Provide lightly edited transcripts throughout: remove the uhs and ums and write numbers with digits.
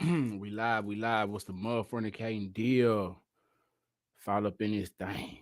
We live, we live. What's the motherfucking deal? Fall up in this thing.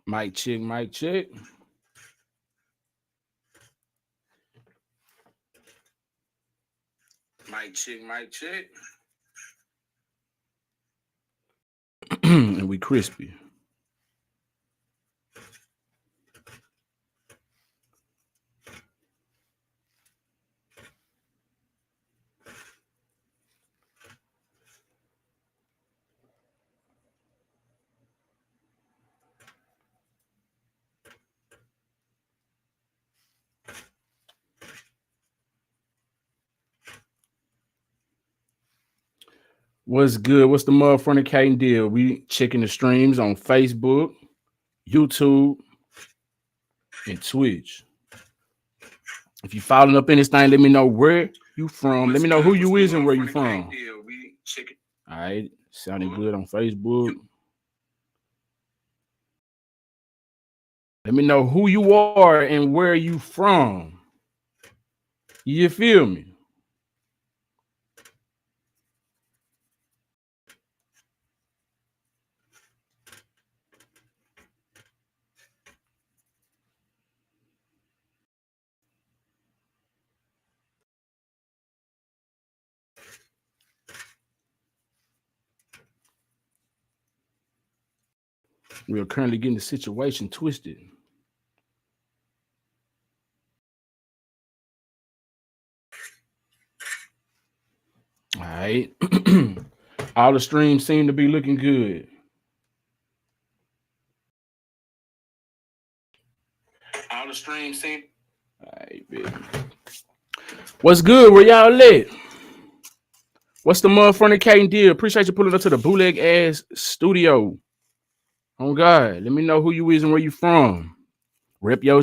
Mic check, mic check. Mic check, mic check. And we crispy. What's good? What's the motherfucking deal? We checking the streams on Facebook, YouTube, and Twitch. If you following up in this thing, let me know where you from. Let me know who you is and where you from. All right, sounding good on Facebook. Let me know who you are and where you from. You feel me? We are currently getting the situation twisted. All right. All the streams seem to be looking good. All the streams seem. All right, baby. What's good? Where y'all at? What's the motherfucking deal? Appreciate you pulling up to the bootleg ass studio. Oh God, let me know who you is and where you from. Rep your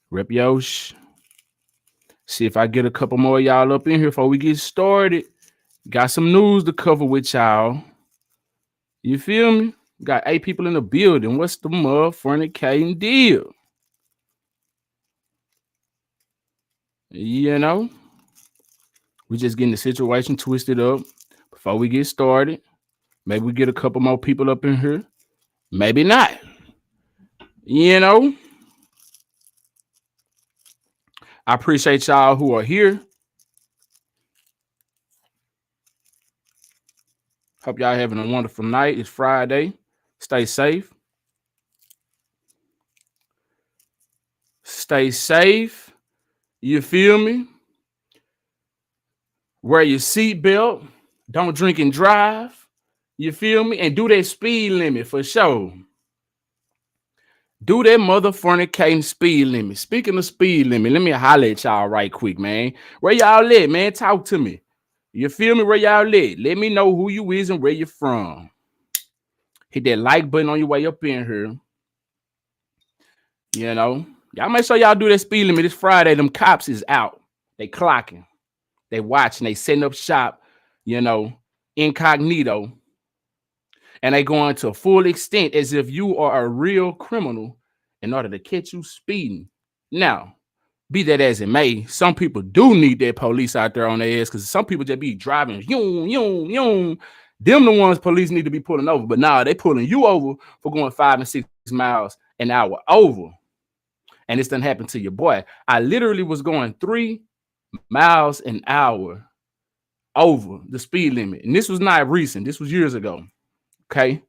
Rep your See if I get a couple more of y'all up in here before we get started. Got some news to cover with y'all. You feel me? Got 8 people in the building. What's the motherfucking deal? You know? We just getting the situation twisted up before we get started. Maybe we get a couple more people up in here. Maybe not. You know? I appreciate y'all who are here. Hope y'all having a wonderful night. It's Friday. Stay safe. Stay safe. You feel me? Wear your seatbelt. Don't drink and drive. You feel me? And do that speed limit for sure. Do that motherfucking speed limit. Speaking of speed limit, let me holler at y'all right quick, man. Where y'all at, man? Talk to me. You feel me? Where y'all at? Let me know who you is and where you from. Hit that like button on your way up in here. You know, y'all make sure y'all do that speed limit. It's Friday. Them cops is out. They clocking. They watching. They setting up shop, you know, incognito. And they going to full extent as if you are a real criminal in order to catch you speeding. Now, be that as it may, some people do need that police out there on their ass because some people just be driving, yoom, yoom, yoom. Them the ones police need to be pulling over. But now they pulling you over for going 5 and 6 miles an hour over. And this done happened to your boy. I literally was going 3 miles an hour over the speed limit. And this was not recent. This was years ago. Okay.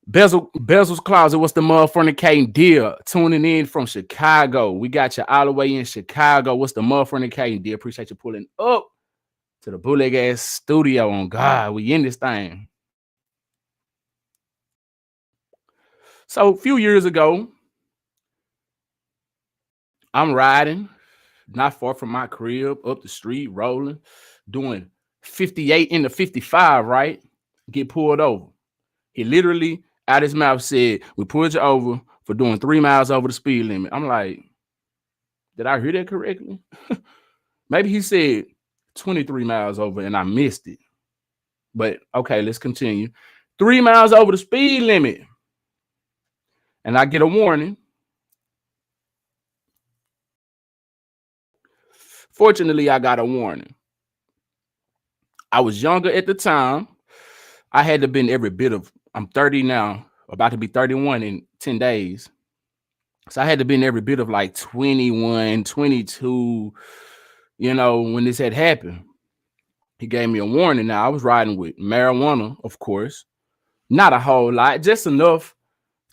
Bezel's Closet. What's the motherfucking deal? Tuning in from Chicago. We got you all the way in Chicago. What's the motherfucking deal? Appreciate you pulling up to the bootleg ass studio. On God, we in this thing. So a few years ago, I'm riding not far from my crib, up the street, rolling, doing 58 into 55, right? Get pulled over. He literally out his mouth said, "We pulled you over for doing 3 miles over the speed limit." I'm like, did I hear that correctly? Maybe he said 23 miles over and I missed it. But okay, let's continue. 3 miles over the speed limit. And I get a warning. Fortunately, I got a warning. I was younger at the time. I had to been every bit of, I'm 30 now, about to be 31 in 10 days. So I had to been every bit of like 21, 22, you know, when this had happened. He gave me a warning. Now I was riding with marijuana, of course. Not a whole lot, just enough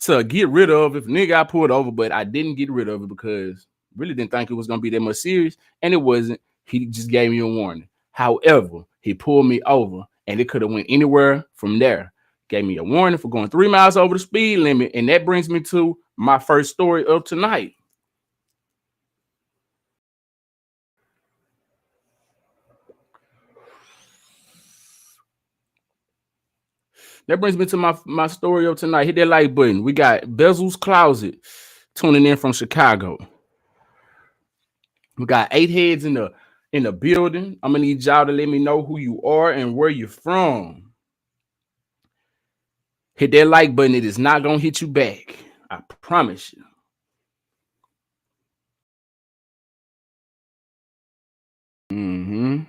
to get rid of if nigga got pulled over, but I didn't get rid of it because really didn't think it was gonna be that much serious, and it wasn't. He just gave me a warning. However, he pulled me over, and it could have went anywhere from there. Gave me a warning for going 3 miles over the speed limit, and that brings me to my first story of tonight. That brings me to my story of tonight. Hit that like button. We got Bezel's Closet tuning in from Chicago. We got 8 heads in the building. I'm gonna need y'all to let me know who you are and where you're from. Hit that like button. It is not gonna hit you back. I promise you. Mm-hmm.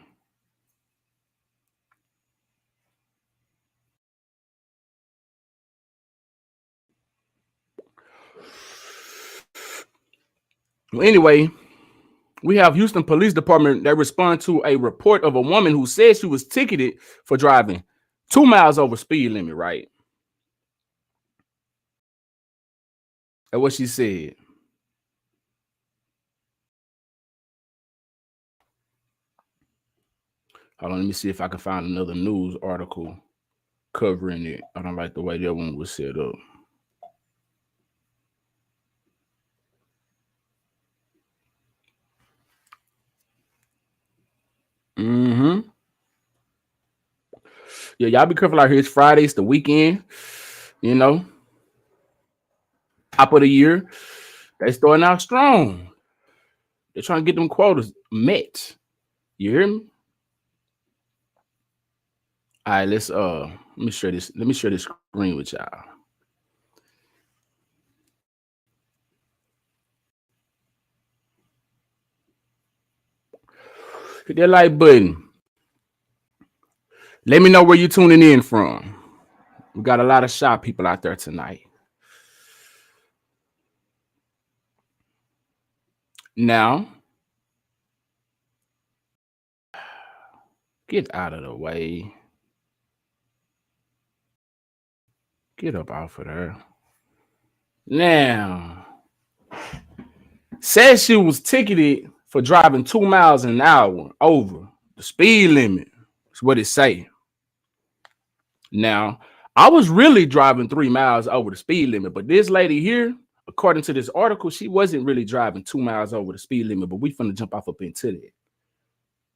Well, anyway, we have Houston Police Department that respond to a report of a woman who said she was ticketed for driving 2 miles over speed limit, right? That's what she said. Hold on, let me see if I can find another news article covering it. I don't like the way that one was set up. Mm-hmm. Yeah, y'all be careful out here. It's Friday, it's the weekend. You know, top of the year. They starting out strong. They're trying to get them quotas met. You hear me? All right, let's let me share this. Let me share this screen with y'all. Hit that like button. Let me know where you tuning in from. We got a lot of shop people out there tonight. Now, get out of the way. Get up off of there. Now, said she was ticketed for driving 2 miles an hour over the speed limit. That's what it say. Now, I was really driving 3 miles over the speed limit, but this lady here, according to this article, she wasn't really driving 2 miles over the speed limit, but we finna jump off up into that.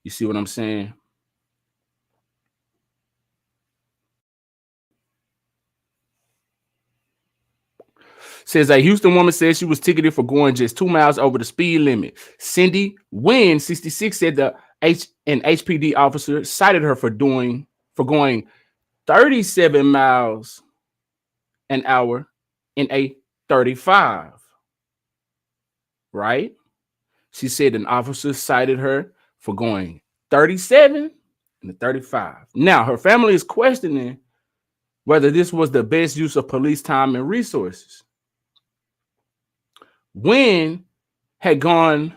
You see what I'm saying? Says a Houston woman said she was ticketed for going just 2 miles over the speed limit. Cindy Wynn, 66, said an HPD officer cited her for going 37 miles an hour in a 35. Right? She said an officer cited her for going 37 and a 35. Now, her family is questioning whether this was the best use of police time and resources. Wynn had gone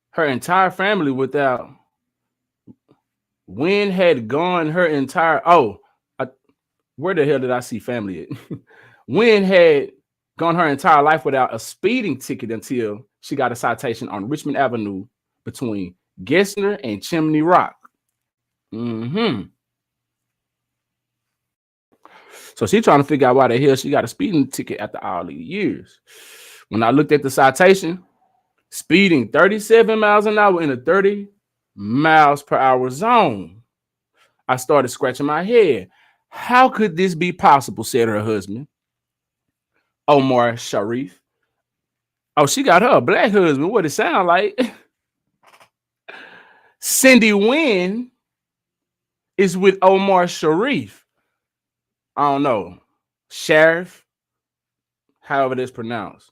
her entire family without. Wynn had gone her entire. Oh, where the hell did I see family at? Wynn had gone her entire life without a speeding ticket until she got a citation on Richmond Avenue between Gessner and Chimney Rock. So she trying to figure out why the hell she got a speeding ticket after all these years. When I looked at the citation, speeding 37 miles an hour in a 30 miles per hour zone, I started scratching my head. How could this be possible, said her husband, Omar Sharif. Oh, she got her a black husband. What it sound like? Cindy Wynn is with Omar Sharif. I don't know. Sheriff, however that's pronounced.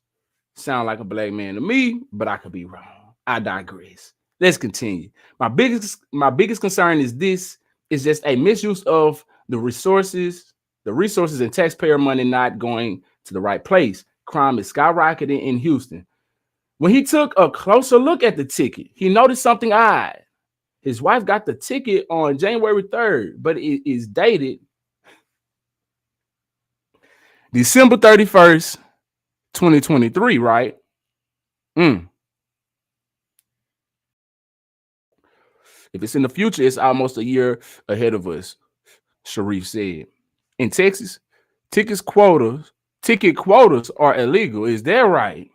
Sound like a black man to me, but I could be wrong. I digress. Let's continue. My biggest concern is this is just a misuse of the resources and taxpayer money not going to the right place. Crime is skyrocketing in Houston. When he took a closer look at the ticket, he noticed something odd. His wife got the ticket on January 3rd, but it is dated December 31st, 2023, right? If it's in the future, it's almost a year ahead of us, Sharif said. In Texas, ticket quotas are illegal. Is that right?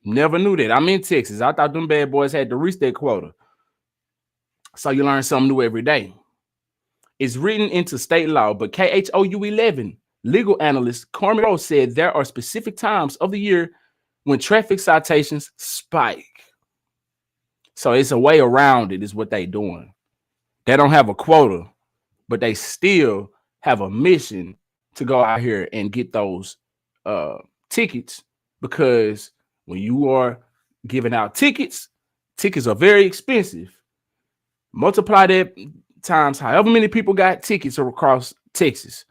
Never knew that. I'm in Texas. I thought them bad boys had to reach their quota. So you learn something new every day. It's written into state law, but KHOU 11 legal analyst Carmen Rose said there are specific times of the year when traffic citations spike. So it's a way around it, is what they doing. They don't have a quota, but they still have a mission to go out here and get those tickets, because when you are giving out tickets are very expensive. Multiply that times however many people got tickets across Texas.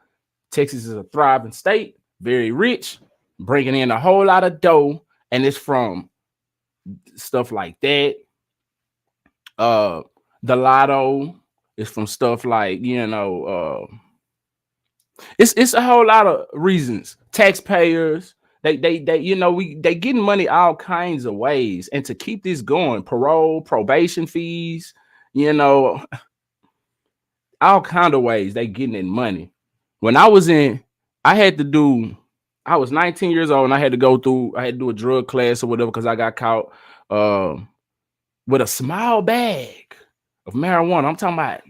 Texas is a thriving state, very rich, bringing in a whole lot of dough, and it's from stuff like that. The lotto is from stuff like, it's a whole lot of reasons. Taxpayers, they getting money all kinds of ways. And to keep this going, parole, probation fees, all kind of ways they getting in money. When I was 19 years old, and I had to do a drug class or whatever, because I got caught with a small bag of marijuana. I'm talking about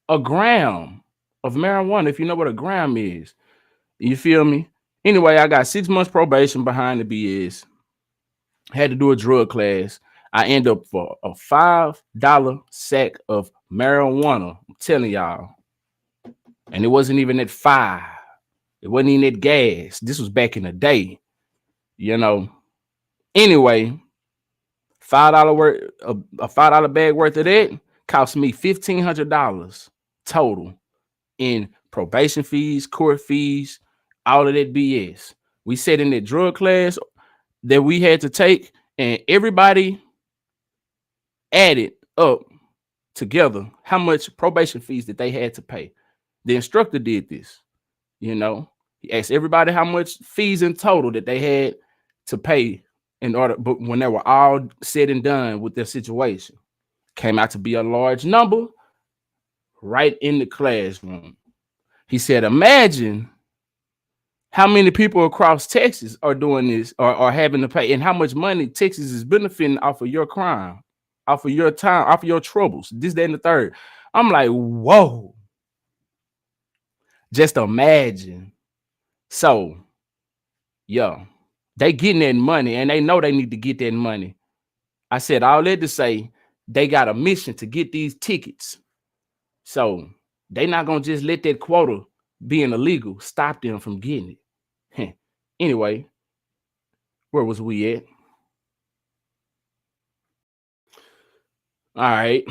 a gram of marijuana, if you know what a gram is. You feel me? Anyway, I got 6 months probation behind the BS. Had to do a drug class. I end up for a $5 sack of marijuana. I'm telling y'all. And it wasn't even at 5. It wasn't even at gas. This was back in the day. Anyway, $5 worth, a $5 bag worth of that cost me $1,500 total in probation fees, court fees, all of that BS. We sat in that drug class that we had to take, and everybody added up together how much probation fees that they had to pay. The instructor did this. He asked everybody how much fees in total that they had to pay in order, but when they were all said and done with their situation, came out to be a large number right in the classroom. He said, imagine how many people across Texas are doing this or are having to pay, and how much money Texas is benefiting off of your crime, off of your time, off of your troubles, this, that, and the third. I'm like, whoa. Just imagine. So, yeah, they getting that money, and they know they need to get that money. I said all that to say they got a mission to get these tickets. So they not gonna just let that quota being illegal stop them from getting it. Anyway, where was we at? All right.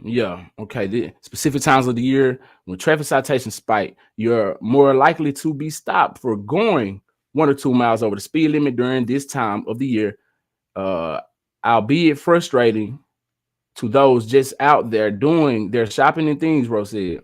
Yeah. Okay. The specific times of the year when traffic citations spike, you're more likely to be stopped for going 1 or 2 miles over the speed limit during this time of the year. Albeit frustrating to those just out there doing their shopping and things, Rose said.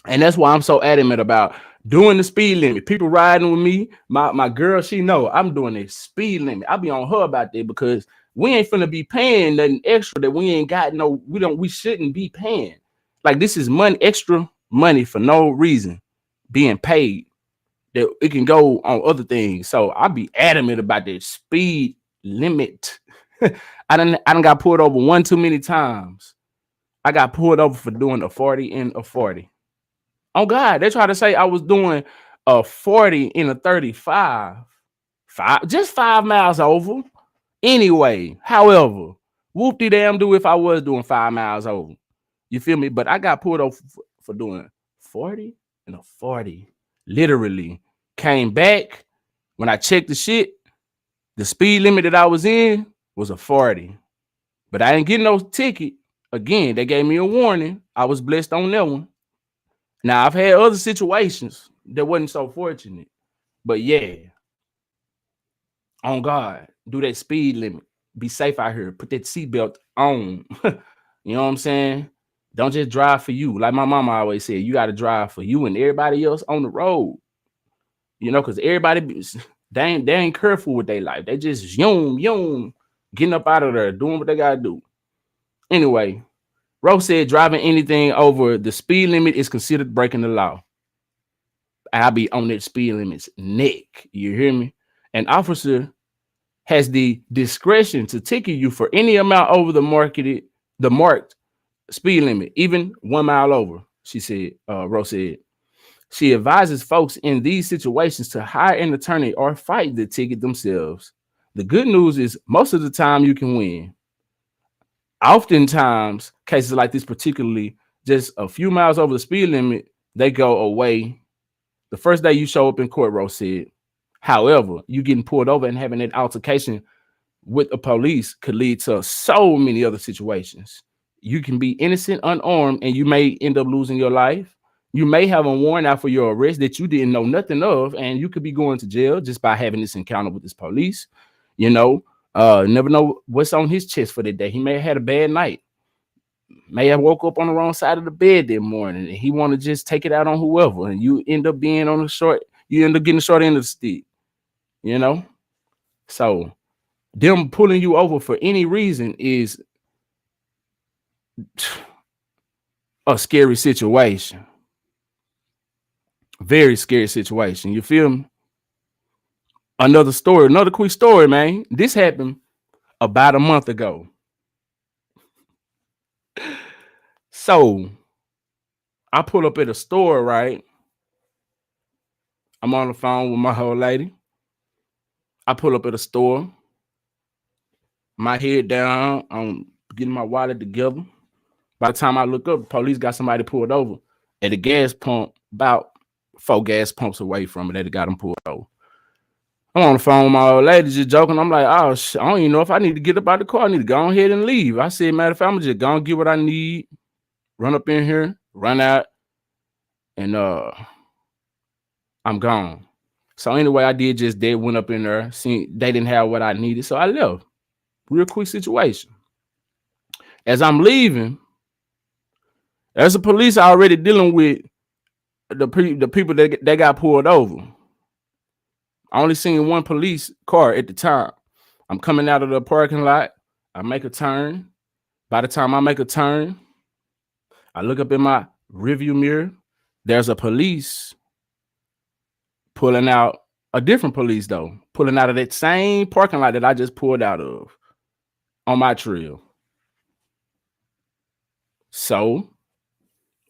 And that's why I'm so adamant about doing the speed limit. People riding with me, my girl, she know I'm doing the speed limit. I be on her about that because we ain't finna be paying nothing extra that we ain't got no, we shouldn't be paying. Like this is money, extra money for no reason being paid that it can go on other things. So I be adamant about the speed limit. I done got pulled over one too many times. I got pulled over for doing a 40 and a 40. Oh God, they try to say I was doing a 40 in a 35. Just 5 miles over. Anyway, however, whoop de damn do if I was doing 5 miles over. You feel me? But I got pulled over for doing 40 and a 40. Literally. Came back. When I checked the shit, the speed limit that I was in was a 40. But I didn't get no ticket. Again, they gave me a warning. I was blessed on that one. Now, I've had other situations that wasn't so fortunate. But yeah, on God, do that speed limit. Be safe out here. Put that seatbelt on. You know what I'm saying? Don't just drive for you. Like my mama always said, you got to drive for you and everybody else on the road. You know, because everybody, they ain't careful with their life. They just yum, getting up out of there, doing what they got to do. Anyway, Rose said driving anything over the speed limit is considered breaking the law. I'll be on that speed limit's neck. You hear me? An officer has the discretion to ticket you for any amount over the marked speed limit, even 1 mile over. She said, Rose said. She advises folks in these situations to hire an attorney or fight the ticket themselves. The good news is most of the time you can win. Oftentimes, cases like this, particularly just a few miles over the speed limit, they go away the first day you show up in court, Rose said. However, you getting pulled over and having that altercation with the police could lead to so many other situations. You can be innocent, unarmed, and you may end up losing your life. You may have a warrant out for your arrest that you didn't know nothing of, and you could be going to jail just by having this encounter with this police. You know, never know what's on his chest for the day. He may have had a bad night. May have woke up on the wrong side of the bed that morning, and he want to just take it out on whoever, and you end up being on the short. You end up getting the short end of the stick. You know, so them pulling you over for any reason is a scary situation. Very scary situation. You feel me? Another story, another quick story, man. This happened about a month ago. So I pull up at a store, right? I'm on the phone with my whole lady. I pull up at a store. My head down. I'm getting my wallet together. By the time I look up, the police got somebody pulled over at a gas pump about 4 gas pumps away from it. They got them pulled over. I'm on the phone with my old lady just joking. I'm like, oh, shit, I don't even know if I need to get up out the car. I need to go ahead and leave. I said, matter of fact, I'm just going to get what I need, run up in here, run out, and I'm gone. So anyway, I did just that, went up in there, seen they didn't have what I needed, so I left. Real quick situation. As I'm leaving, there's a police already dealing with the people that got pulled over. I only seen one police car at the time. I'm coming out of the parking lot. I make a turn. By the time I make a turn, I look up in my rearview mirror. There's a police pulling out, a different police though, pulling out of that same parking lot that I just pulled out of on my trail. So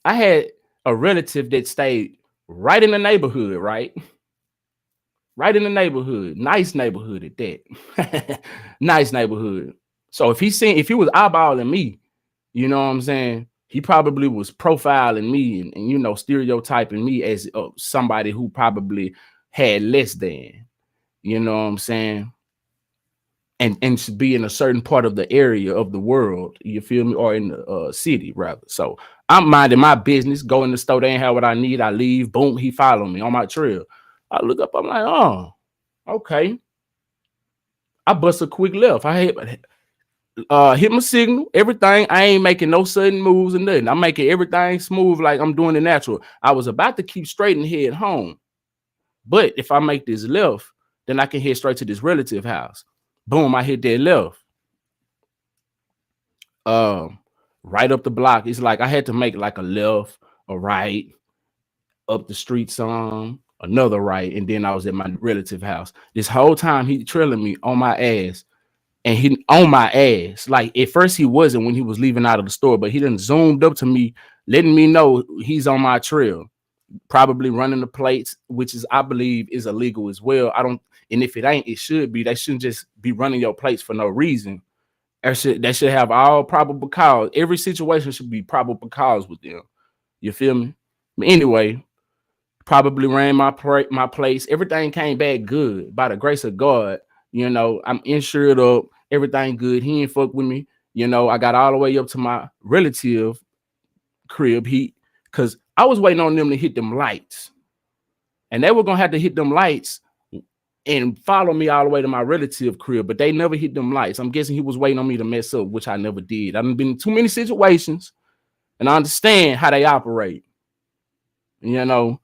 I had a relative that stayed right in the neighborhood, right? Right in the neighborhood. Nice neighborhood at that. Nice neighborhood. So if he was eyeballing me, you know what I'm saying? He probably was profiling me and you know, stereotyping me as somebody who probably had less than, you know what I'm saying? And should be in a certain part of the area of the world, you feel me? Or in the city, rather. So I'm minding my business, go in the store, they ain't have what I need, I leave, boom, he followed me on my trail. I look up, I'm like, oh, okay. I bust a quick left. hit my signal, everything. I ain't making no sudden moves or nothing. I'm making everything smooth like I'm doing it natural. I was about to keep straight and head home. But if I make this left, then I can head straight to this relative house. Boom, I hit that left. Right up the block. It's like I had to make like a left, a right, up the street some, another right, and then I was at my relative house. This whole time he trailing me on my ass. And he on my ass. Like at first he wasn't when he was leaving out of the store, but he done zoomed up to me, letting me know he's on my trail, probably running the plates, which is I believe is illegal as well. I don't, and if it ain't, it should be. They shouldn't just be running your plates for no reason. They should have all probable cause. Every situation should be probable cause with them. You feel me? But anyway, probably ran my place. Everything came back good by the grace of God. You know, I'm insured up, everything good. He ain't fuck with me. You know, I got all the way up to my relative crib. Because I was waiting on them to hit them lights. And they were gonna have to hit them lights and follow me all the way to my relative crib, but they never hit them lights. I'm guessing he was waiting on me to mess up, which I never did. I've been in too many situations, and I understand how they operate. You know,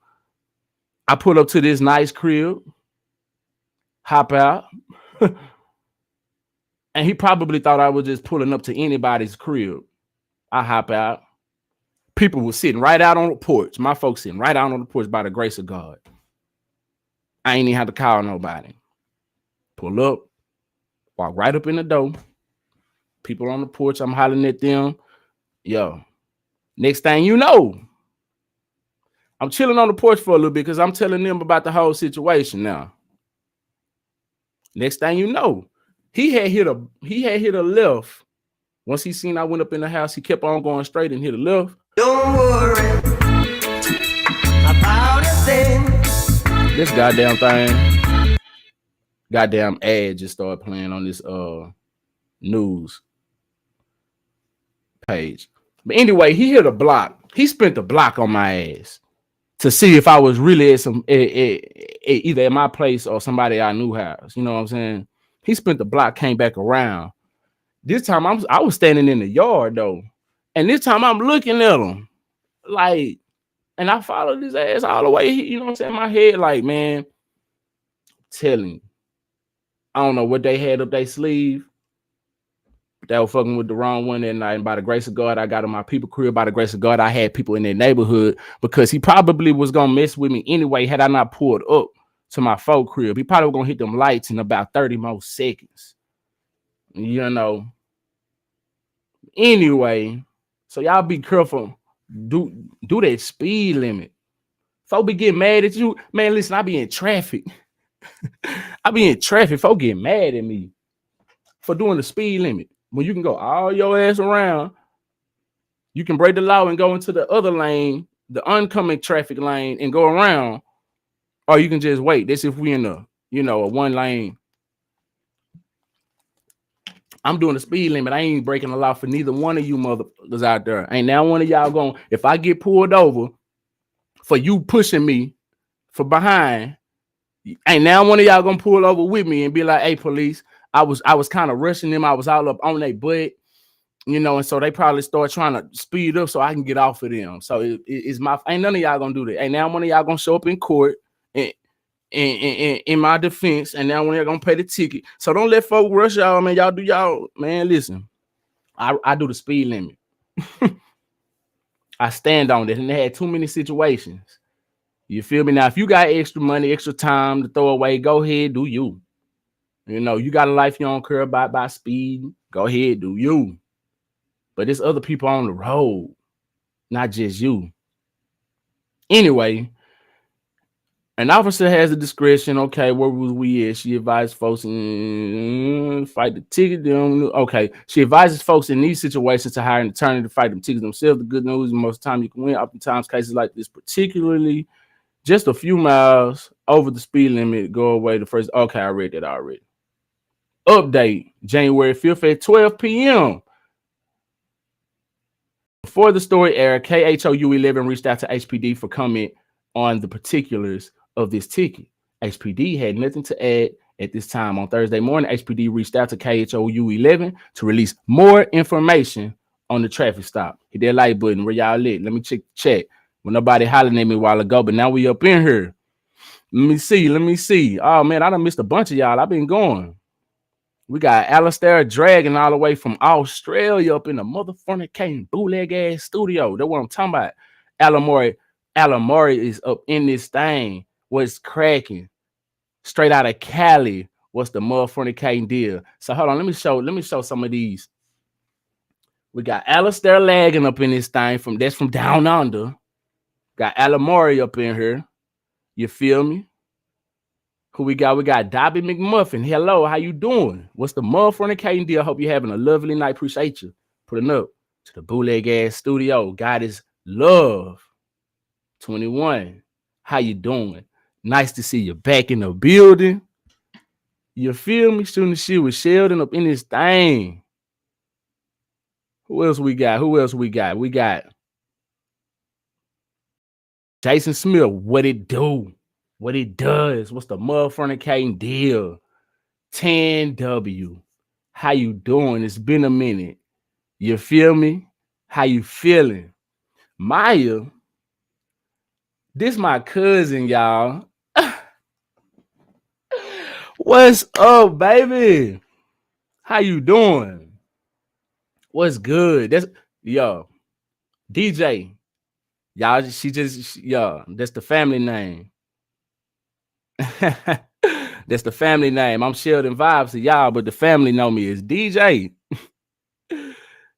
I pull up to this nice crib, hop out, and he probably thought I was just pulling up to anybody's crib. I hop out. People were sitting right out on the porch. My folks sitting right out on the porch by the grace of God. I ain't even have to call nobody. Pull up, walk right up in the door. People on the porch, I'm hollering at them. Yo, next thing you know, I'm chilling on the porch for a little bit because I'm telling them about the whole situation now. Next thing you know, he had hit a left. Once he seen I went up in the house, he kept on going straight and hit a left. Don't worry about a thing. This goddamn thing, goddamn ad just started playing on this news page. But anyway, he hit a block. He spent the block on my ass to see if I was really at either at my place or somebody I knew house. You know what I'm saying? He spent the block, came back around. This time I was standing in the yard though, and this time I'm looking at him like, and I followed his ass all the way. You know what I'm saying? My head like, man, I'm telling you, I don't know what they had up their sleeve. They were fucking with the wrong one that night. And by the grace of God, I got in my people crib. By the grace of God, I had people in their neighborhood because he probably was gonna mess with me anyway. Had I not pulled up to my folk crib, he probably was gonna hit them lights in about 30 more seconds. You know. Anyway, so y'all be careful. Do that speed limit. Folk be getting mad at you. Man, listen, I be in traffic. I be in traffic. Folk get mad at me for doing the speed limit. When you can go all your ass around, you can break the law and go into the other lane, the oncoming traffic lane, and go around, or you can just wait. That's if we in a, a one lane. I'm doing the speed limit. I ain't breaking the law for neither one of you motherfuckers out there. Ain't now one of y'all going, if I get pulled over for you pushing me for behind, ain't now one of y'all gonna pull over with me and be like, hey, police, I was kind of rushing them. I was all up on their butt, and so they probably start trying to speed up so I can get off of them. So it's ain't none of y'all gonna do that. Ain't now one of y'all gonna show up in court and in my defense, and now one of y'all gonna pay the ticket. So don't let folks rush y'all, man. Y'all do y'all, man. Listen, I do the speed limit. I stand on it, and they had too many situations. You feel me? Now, if you got extra money, extra time to throw away, go ahead, do you. You got a life you don't care about by speed, go ahead, do you. But there's other people on the road, not just you. Anyway, an officer has the discretion. Okay, where was we at? She advised folks fight the ticket. Okay, she advises folks in these situations to hire an attorney to fight them tickets themselves. The good news, most of the time you can win. Oftentimes, cases like this, particularly just a few miles over the speed limit, go away the first. Okay, I read that already. Update, January 5th at 12 p.m. Before the story aired, KHOU 11 reached out to HPD for comment on the particulars of this ticket. HPD had nothing to add At this time on Thursday morning, HPD reached out to KHOU 11 to release more information on the traffic stop. Hit that like button. Where y'all lit? Let me check the chat. When nobody hollering at me a while ago, but now we up in here. Let me see. Oh man, I done missed a bunch of y'all. I've been going. We got Alistair Dragon all the way from Australia up in the motherfucking bootleg ass studio. That's what I'm talking about. Alamori is up in this thing. What's cracking? Straight out of Cali. What's the motherfucking deal? So hold on, let me show some of these. We got Alistair lagging up in this thing from down under. Got Alamori up in here. You feel me? Who we got? We got Dobby McMuffin. Hello, how you doing? What's the motherfucking deal? Hope you're having a lovely night. Appreciate you putting up to the bootleg ass studio. God is love. 21. How you doing? Nice to see you back in the building. You feel me? Shooting the shit with Sheldon up in this thing. Who else we got? We got Jason Smith. What it do? What it does? What's the motherfucking deal? 10W. How you doing? It's been a minute. You feel me? How you feeling? Maya. This my cousin, y'all. What's up, baby? How you doing? What's good? That's DJ. Y'all, that's the family name. That's the family name. I'm SheldonVybez to y'all, but the family know me as DJ.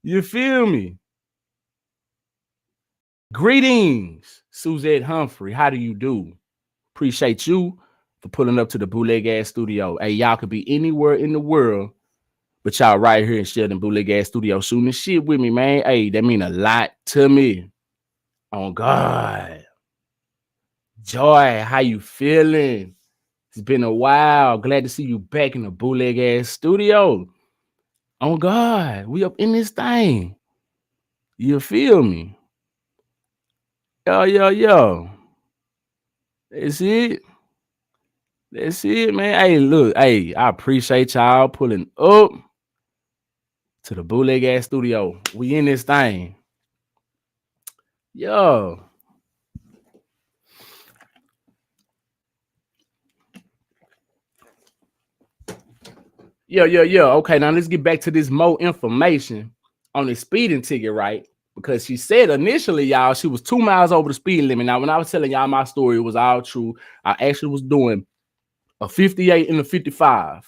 You feel me? Greetings, Suzette Humphrey. How do you do? Appreciate you for pulling up to the bootleg ass studio. Hey, y'all could be anywhere in the world, but y'all right here in Sheldon bootleg ass studio shooting the shit with me, man. Hey, that mean a lot to me. Oh God. Joy, how you feeling? It's been a while. Glad to see you back in the bootleg ass studio. Oh God, we up in this thing. You feel me? Yo. That's it. That's it, man. Hey, look, hey, I appreciate y'all pulling up to the bootleg ass studio. We in this thing. Yo. Okay, now let's get back to this more information on the speeding ticket, right? Because she said initially, y'all, she was 2 miles over the speed limit. Now, when I was telling y'all my story, it was all true. I actually was doing a 58 and a 55.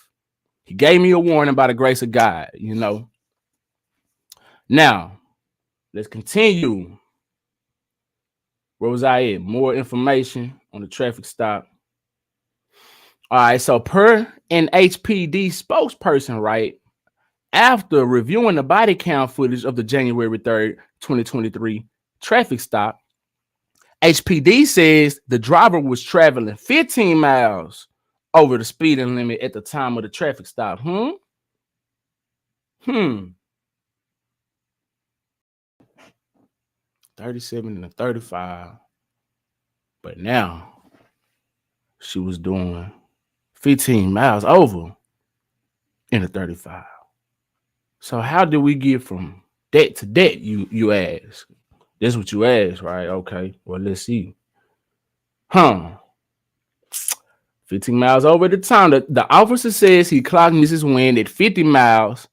He gave me a warning by the grace of God, you know. Now, let's continue. Where was I at? More information on the traffic stop. All right, so per an HPD spokesperson, right, after reviewing the body count footage of the January 3rd, 2023 traffic stop, HPD says the driver was traveling 15 miles over the speeding limit at the time of the traffic stop. 37 and a 35. But now she was doing 15 miles over in a 35. So how do we get from that to that, you ask? That's what you ask, right? Okay, well, let's see. 15 miles over the time. The officer says he clocked Mrs. Wynn at 50 miles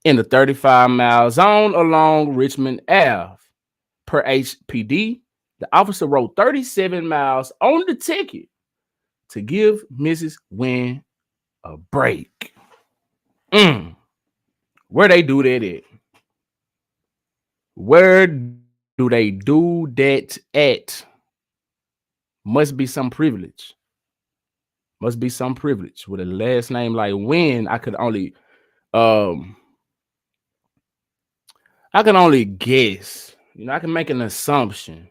in the 35 mile zone along Richmond Ave. Per HPD, the officer wrote 37 miles on the ticket to give Mrs. Wynn a break. Where they do that at? Where do they do that at? Must be some privilege. Must be some privilege. With a last name like Wynn, I can only guess. You know, I can make an assumption.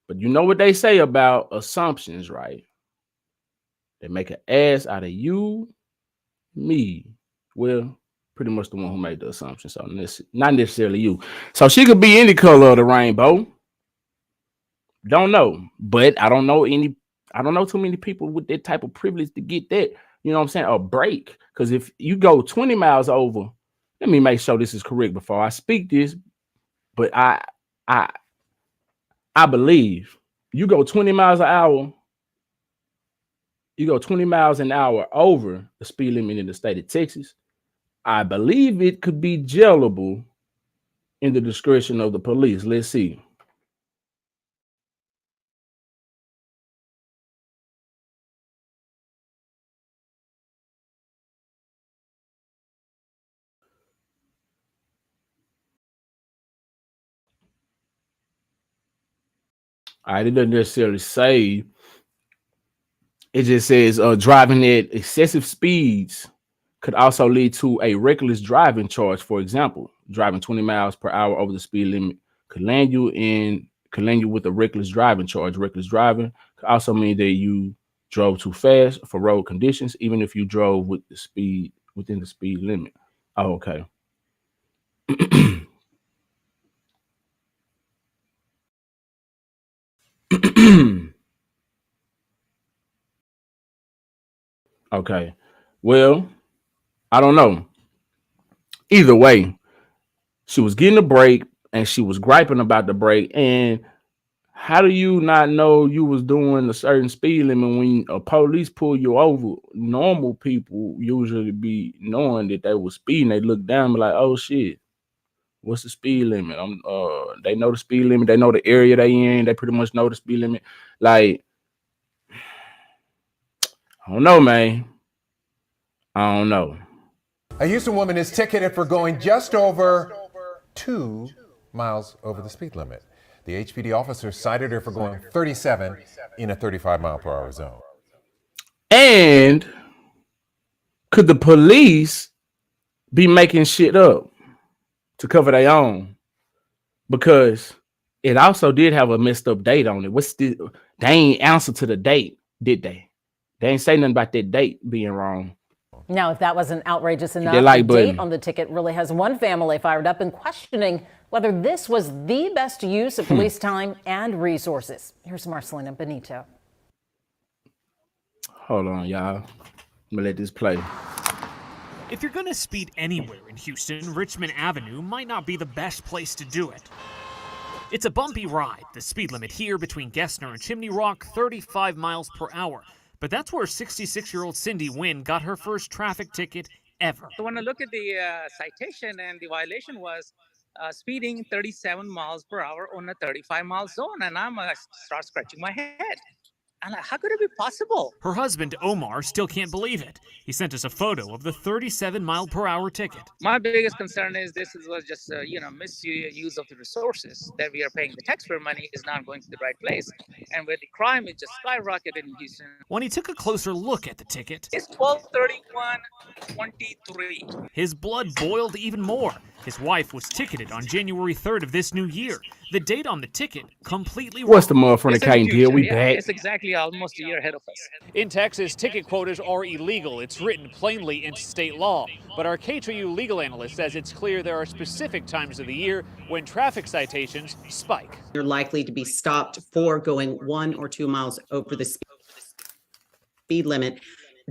But you know what they say about assumptions, right? They make an ass out of you, me. Well, pretty much the one who made the assumption. So not necessarily you. So she could be any color of the rainbow. Don't know. But I don't know too many people with that type of privilege to get that. you know what I'm saying, a break. Because if you go 20 miles over, let me make sure this is correct before I speak this, but I I believe you go 20 miles an hour, you go 20 miles an hour over the speed limit in the state of Texas, I believe it could be jailable in the discretion of the police. Let's see. All right, it doesn't necessarily say. It just says driving at excessive speeds could also lead to a reckless driving charge. For example, driving 20 miles per hour over the speed limit could land you with a reckless driving charge. Reckless driving could also mean that you drove too fast for road conditions, even if you drove with the speed within the speed limit. Oh, okay. Okay. Well, I don't know. Either way, she was getting a break and she was griping about the break. And how do you not know you was doing a certain speed limit when a police pull you over? Normal people usually be knowing that they was speeding. They look down and be like, oh shit, what's the speed limit? They know the speed limit, they know the area they in, they pretty much know the speed limit. Like, I don't know, man. I don't know. A Houston woman is ticketed for going just over 2 miles over the speed limit. The HPD officer cited her for going 37 in a 35-mile-per-hour zone. And could the police be making shit up to cover their own? Because it also did have a messed up date on it. They ain't answer to the date, did they? They ain't say nothing about that date being wrong. Now, if that wasn't outrageous enough, like the date button on the ticket really has one family fired up and questioning whether this was the best use of police time and resources. Here's Marcelina Benito. Hold on, y'all. I'm gonna let this play. If you're gonna speed anywhere in Houston, Richmond Avenue might not be the best place to do it. It's a bumpy ride. The speed limit here between Gessner and Chimney Rock, 35 miles per hour. But that's where 66-year-old Cindy Wynn got her first traffic ticket ever. So when I look at the citation, and the violation was speeding 37 miles per hour on a 35-mile zone, and I'm start scratching my head. And how could it be possible? Her husband, Omar, still can't believe it. He sent us a photo of the 37-mile-per-hour ticket. My biggest concern is this was just, misuse of the resources that we are paying. The taxpayer money is not going to the right place. And where the crime is just skyrocketed in Houston. When he took a closer look at the ticket, it's 12/31/23. His blood boiled even more. His wife was ticketed on January 3rd of this new year. The date on the ticket completely wrong. What's the motherfucking can't deal? We back. It's exactly almost a year ahead of us. In Texas, ticket quotas are illegal. It's written plainly into state law. But our KTOU legal analyst says it's clear there are specific times of the year when traffic citations spike. You're likely to be stopped for going 1 or 2 miles over the speed limit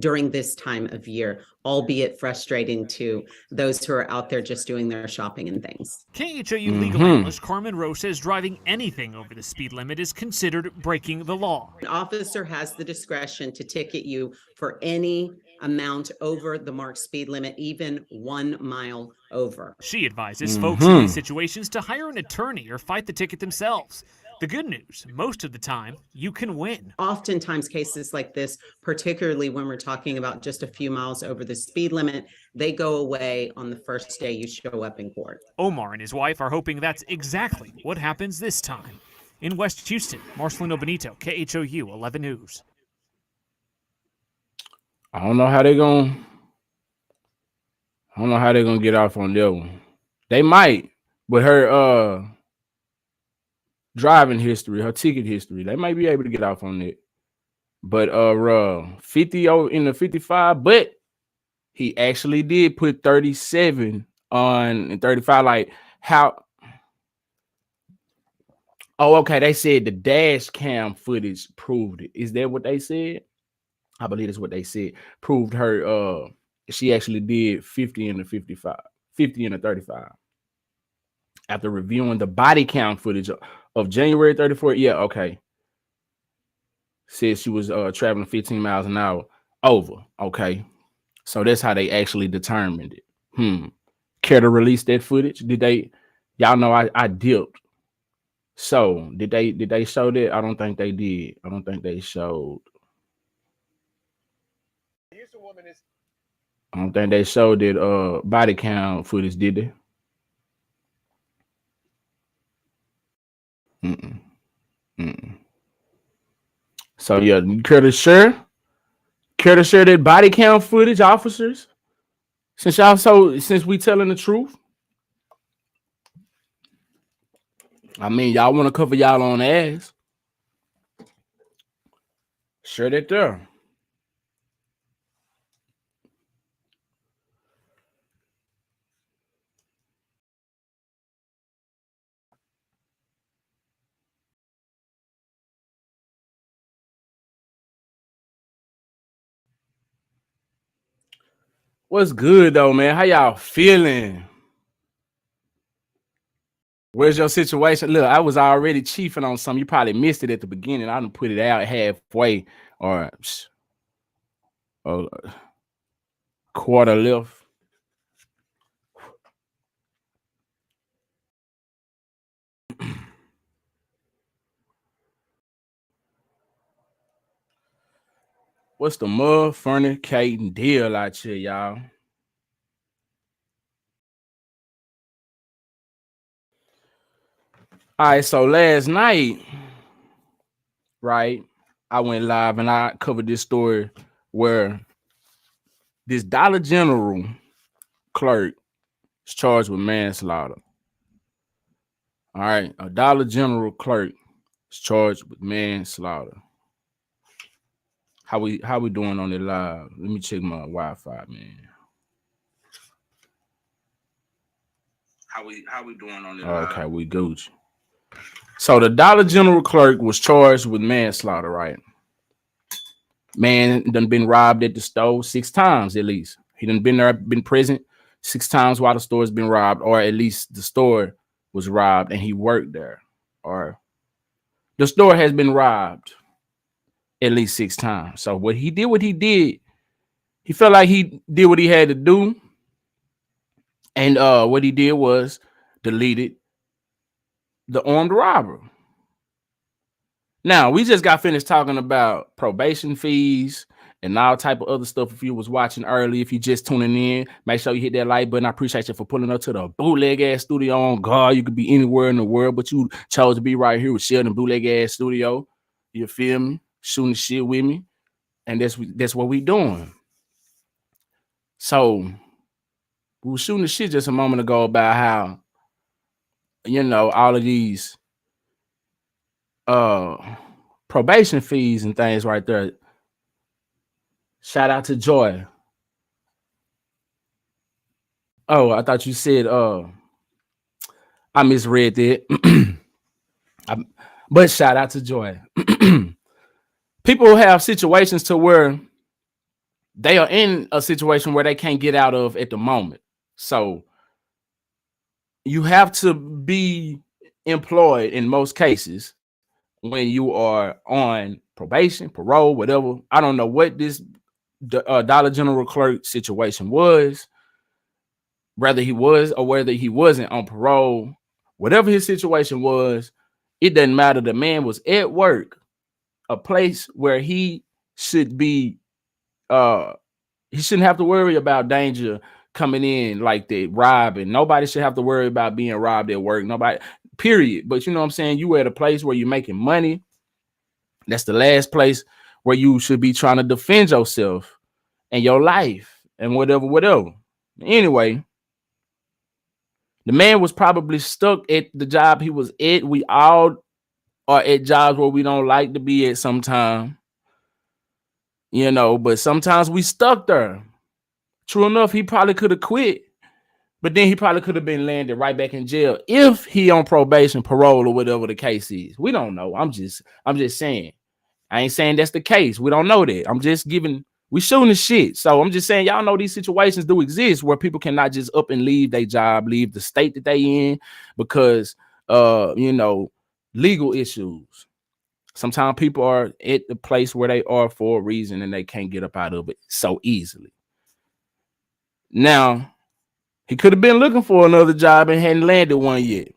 during this time of year, albeit frustrating to those who are out there just doing their shopping and things. KHOU legal analyst Carmen Rowe says driving anything over the speed limit is considered breaking the law. An officer has the discretion to ticket you for any amount over the marked speed limit, even 1 mile over. She advises folks in these situations to hire an attorney or fight the ticket themselves. The good news, most of the time, you can win. Oftentimes cases like this, particularly when we're talking about just a few miles over the speed limit, they go away on the first day you show up in court. Omar and his wife are hoping that's exactly what happens this time. In West Houston, Marcelino Benito, KHOU 11 News. I don't know how they're gonna get off on that one. They might, but her driving history, her ticket history, they might be able to get off on it. But 50 in the 55, but he actually did put 37 on and 35. Like how? Oh, okay. They said the dash cam footage proved it. Is that what they said? I believe that's what they said, proved her she actually did 50 and a 55, 50 and a 35. After reviewing the body count footage of January 34th, yeah, okay. Said she was traveling 15 miles an hour over. Okay. So that's how they actually determined it. Care to release that footage? Did they? Y'all know I dipped. So did they show that? I don't think they did. I don't think they showed. I don't think they showed that body count footage, did they? Mm-mm. Mm-mm. So yeah, care to share that body count footage, officers? Since we telling the truth. I mean, y'all want to cover y'all on ass. Share that there. What's good though, man? How y'all feeling? Where's your situation? Look, I was already chiefing on something. You probably missed it at the beginning. I done put it out halfway or a quarter left. What's the fornicating deal out here, y'all? All right, so last night, right, I went live and I covered this story where this Dollar General clerk is charged with manslaughter. All right, a Dollar General clerk is charged with manslaughter. How we doing on it live? Let me check my Wi-Fi, man. How we doing on it live? Okay, we Gucci. So the Dollar General clerk was charged with manslaughter, right? Man done been robbed at the store 6 times at least. He done been present 6 times while the store's been robbed, or at least the store was robbed and he worked there, or the store has been robbed at least 6 times. So what he did, he felt like he did what he had to do. And what he did was deleted the armed robber. Now, we just got finished talking about probation fees and all type of other stuff. If you was watching early, if you just tuning in, make sure you hit that like button. I appreciate you for pulling up to the bootleg ass studio. On God, you could be anywhere in the world, but you chose to be right here with Sheldon bootleg ass studio. You feel me? Shooting the shit with me. And that's what we doing. So we were shooting the shit just a moment ago about how, you know, all of these probation fees and things right there. Shout out to Joy. Oh, I thought you said I misread that. But shout out to Joy. People have situations to where they are in a situation where they can't get out of at the moment. So you have to be employed in most cases when you are on probation, parole, whatever. I don't know what this Dollar General clerk situation was, whether he was or whether he wasn't on parole. Whatever his situation was, it doesn't matter. The man was at work, a place where he should be he shouldn't have to worry about danger coming in like that, robbing. Nobody should have to worry about being robbed at work. Nobody, period. But you know what I'm saying? You at a place where you're making money. That's the last place where you should be trying to defend yourself and your life and whatever. Anyway, the man was probably stuck at the job he was at. We all are at jobs where we don't like to be at sometime, you know, but sometimes we stuck there. True enough, he probably could have quit, but then he probably could have been landed right back in jail if he on probation, parole, or whatever the case is. We don't know. I'm just saying. I ain't saying that's the case. We don't know that. I'm just giving, we shooting the shit. So I'm just saying, y'all know these situations do exist where people cannot just up and leave their job, leave the state that they in because you know, legal issues. Sometimes people are at the place where they are for a reason and they can't get up out of it so easily. Now, he could have been looking for another job and hadn't landed one yet.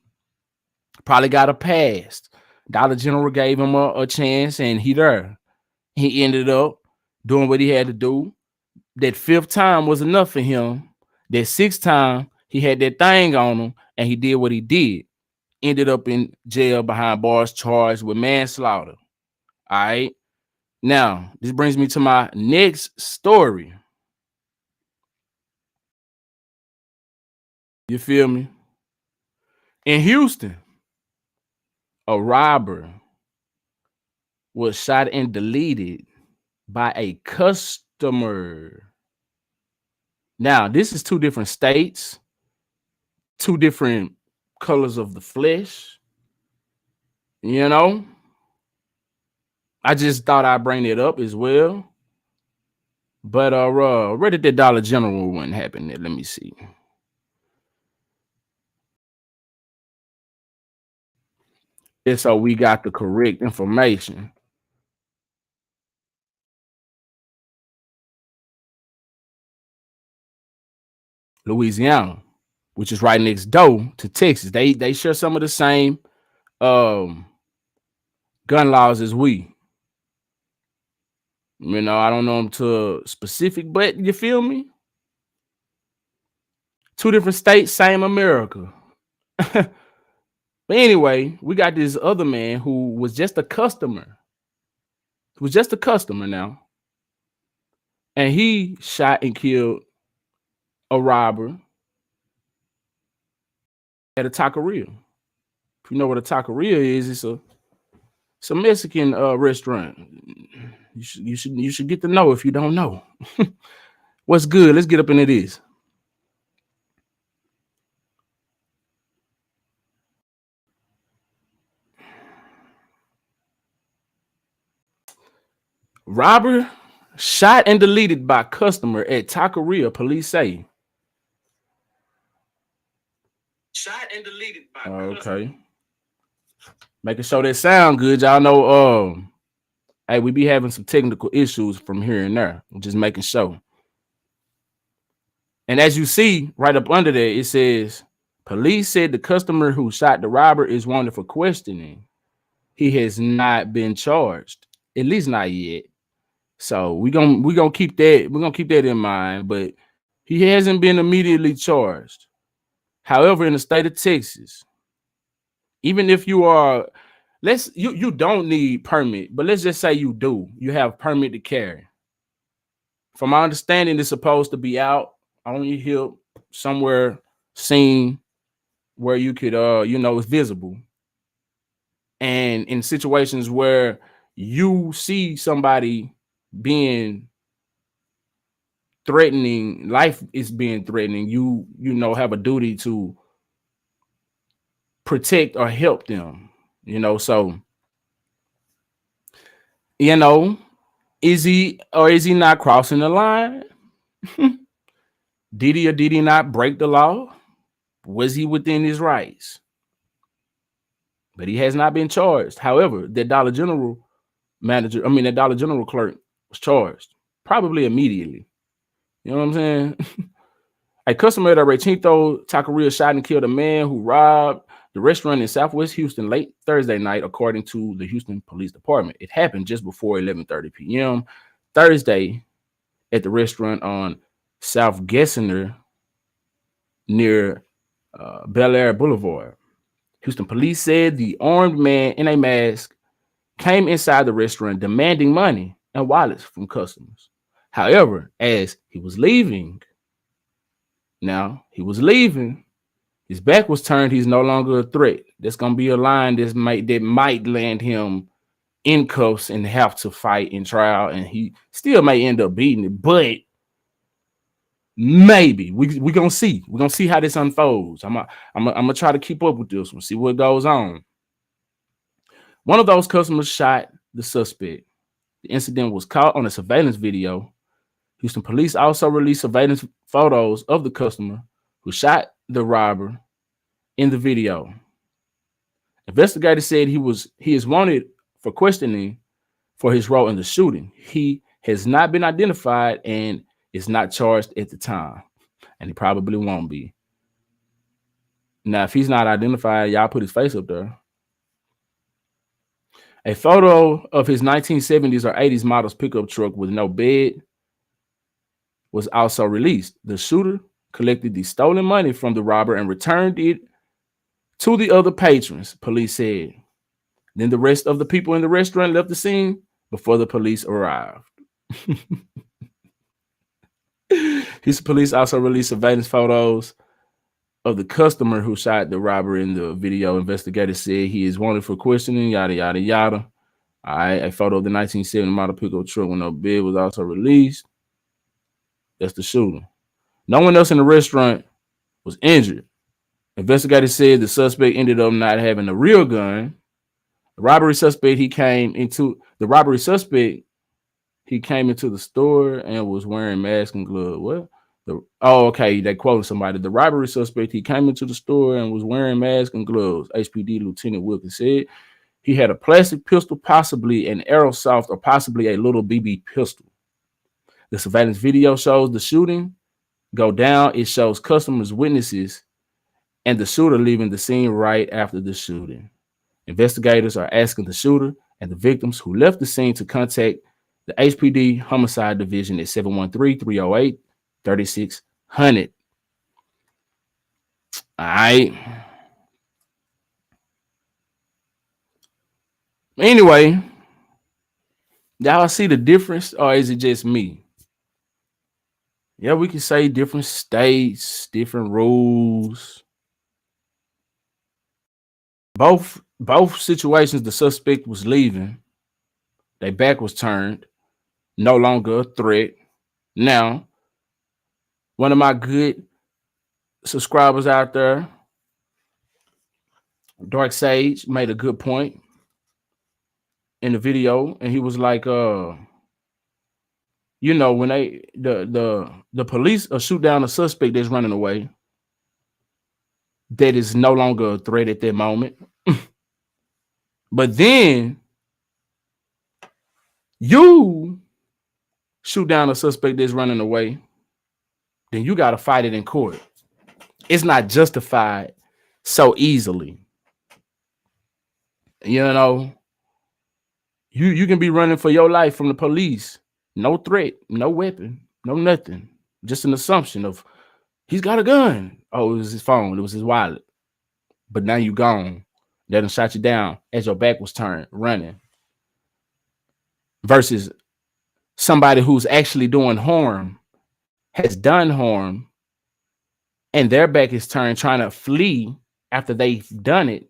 Probably got a pass. Dollar General gave him a chance and he there. He ended up doing what he had to do. That 5th time was enough for him. That 6th time, he had that thing on him and he did what he did. Ended up in jail behind bars, charged with manslaughter. All right. Now, this brings me to my next story. You feel me? In Houston, a robber was shot and deleted by a customer. Now, this is 2 different states, 2 different colors of the flesh. You know, I just thought I'd bring it up as well. But where did the Dollar General one happen? Let me see. And so we got the correct information. Louisiana, which is right next door to Texas. They share some of the same gun laws as we. You know, I don't know them to specific, but you feel me? 2 different states, same America. But anyway, we got this other man who was just a customer. He was just a customer now. And he shot and killed a robber at a taqueria. If you know what a taqueria is, it's a Mexican restaurant. You should get to know if you don't know. What's good? Let's get up into this. Robber shot and deleted by customer at taqueria, police say. Shot and deleted by customer. Making sure that sound good. Y'all know hey, we be having some technical issues from here and there. I'm just making sure. And as you see right up under there, it says police said the customer who shot the robber is wanted for questioning. He has not been charged, at least not yet. So we're gonna keep that in mind, but he hasn't been immediately charged. However, in the state of Texas, even if you are, you don't need permit, but let's just say you do. You have permit to carry. From my understanding, it's supposed to be out on your hip somewhere seen where you could it's visible. And in situations where you see somebody being threatening, life is being threatening, you have a duty to protect or help them, so is he or is he not crossing the line? Did he or did he not break the law? Was he within his rights? But he has not been charged. However, that Dollar General clerk was charged probably immediately. You know what I'm saying? A customer at a Recinto Taqueria shot and killed a man who robbed the restaurant in Southwest Houston late Thursday night, according to the Houston Police Department. It happened just before 11:30 p.m. Thursday at the restaurant on South Gessner near Bel Air Boulevard. Houston police said the armed man in a mask came inside the restaurant demanding money and wallets from customers. However, as he was leaving, his back was turned. He's no longer a threat. That's going to be a line that might land him in cuffs and have to fight in trial, and he still may end up beating it, but maybe we're gonna see. We're gonna see how this unfolds. I'm gonna try to keep up with this one, see what goes on. One of those customers shot the suspect. The incident was caught on a surveillance video. Houston police also released surveillance photos of the customer who shot the robber in the video. Investigators said he is wanted for questioning for his role in the shooting. He has not been identified and is not charged at the time, and he probably won't be. Now, if he's not identified, y'all put his face up there. A photo of his 1970s or 80s model's pickup truck with no bed was also released. The shooter collected the stolen money from the robber and returned it to the other patrons, police said. Then the rest of the people in the restaurant left the scene before the police arrived. Houston police also released surveillance photos of the customer who shot the robber in the video. Investigators said he is wanted for questioning, yada, yada, yada. All right, a photo of the 1970 model pickup truck with no bed was also released. That's the shooter. No one else in the restaurant was injured. Investigators said the suspect ended up not having a real gun. The robbery suspect, he came into the store and was wearing mask and gloves. What? Okay, they quoted somebody. The robbery suspect, he came into the store and was wearing mask and gloves. HPD Lieutenant Wilkins said he had a plastic pistol, possibly an airsoft or possibly a little BB pistol. The surveillance video shows the shooting go down. It shows customers, witnesses, and the shooter leaving the scene right after the shooting. Investigators are asking the shooter and the victims who left the scene to contact the HPD Homicide Division at 713-308-3600. All right. Anyway, y'all see the difference, or is it just me? Yeah, we can say different states, different rules. Both situations, the suspect was leaving. Their back was turned. No longer a threat. Now, one of my good subscribers out there, Dark Sage, made a good point in the video, and he was like, when the police shoot down a suspect that's running away, that is no longer a threat at that moment. But then you shoot down a suspect that's running away, then you got to fight it in court. It's not justified so easily. You know, you can be running for your life from the police. No threat, no weapon, no nothing. Just an assumption of he's got a gun. Oh, it was his phone. It was his wallet. But now you gone. They done shot you down as your back was turned, running. Versus somebody who's actually doing harm, has done harm, and their back is turned trying to flee after they've done it.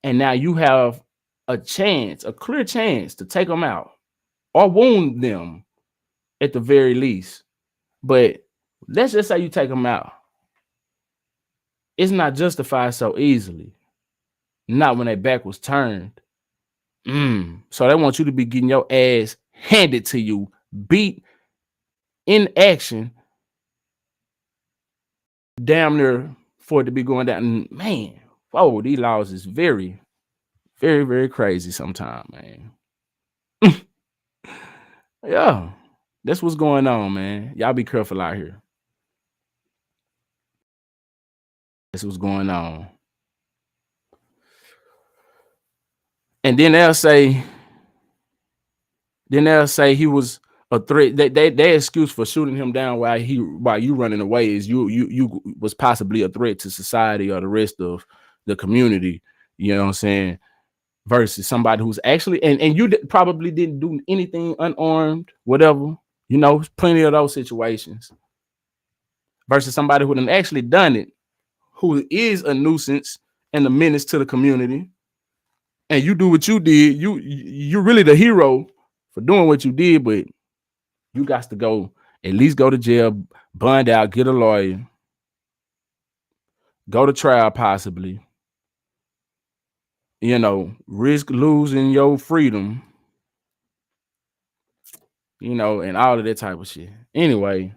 And now you have a chance, a clear chance to take them out or wound them at the very least. But let's just say you take them out. It's not justified so easily. Not when their back was turned. So they want you to be getting your ass handed to you, beat in action, damn near for it to be going down. And man, whoa, these laws is very, very, very crazy sometimes, man. Yeah, that's what's going on, man. Y'all be careful out here. That's what's going on. And then they'll say he was a threat. Their excuse for shooting him down while you running away is you was possibly a threat to society or the rest of the community. You know what I'm saying? Versus somebody who's actually and you probably didn't do anything, unarmed, whatever. You know, plenty of those situations. Versus somebody who done actually done it, who is a nuisance and a menace to the community. And you do what you did, you're really the hero for doing what you did, but you got to go, at least go to jail, bond out, get a lawyer, go to trial possibly, risk losing your freedom you know, and all of that type of shit. Anyway,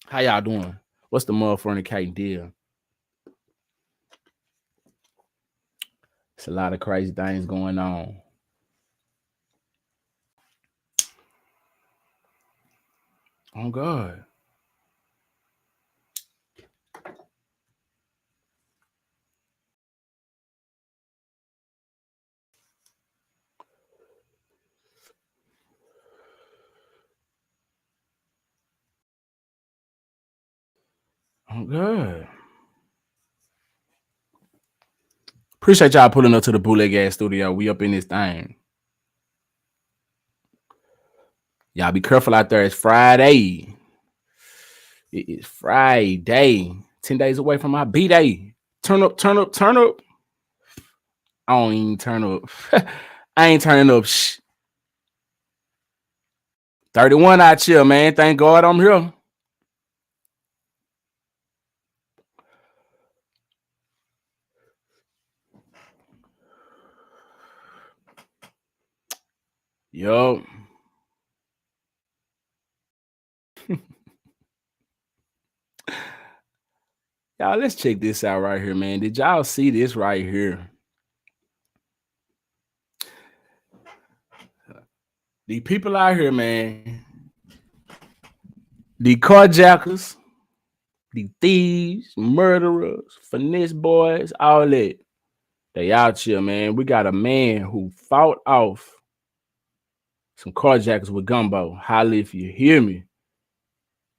how y'all doing? What's the motherfucking deal? It's a lot of crazy things going on. Oh God. Oh God. Appreciate y'all pulling up to the Bootleg Ass Studio. We up in this thing. Y'all be careful out there. It's Friday. It is Friday. 10 days away from my B-Day. Turn up, turn up, turn up. I don't even turn up. I ain't turning up. 31 out here, man. Thank God I'm here. Yo. Y'all, let's check this out right here, man. Did y'all see this right here? The people out here, man. The carjackers, the thieves, murderers, finesse boys, all that. They out here, man. We got a man who fought off some carjackers with gumbo. Holla if you hear me.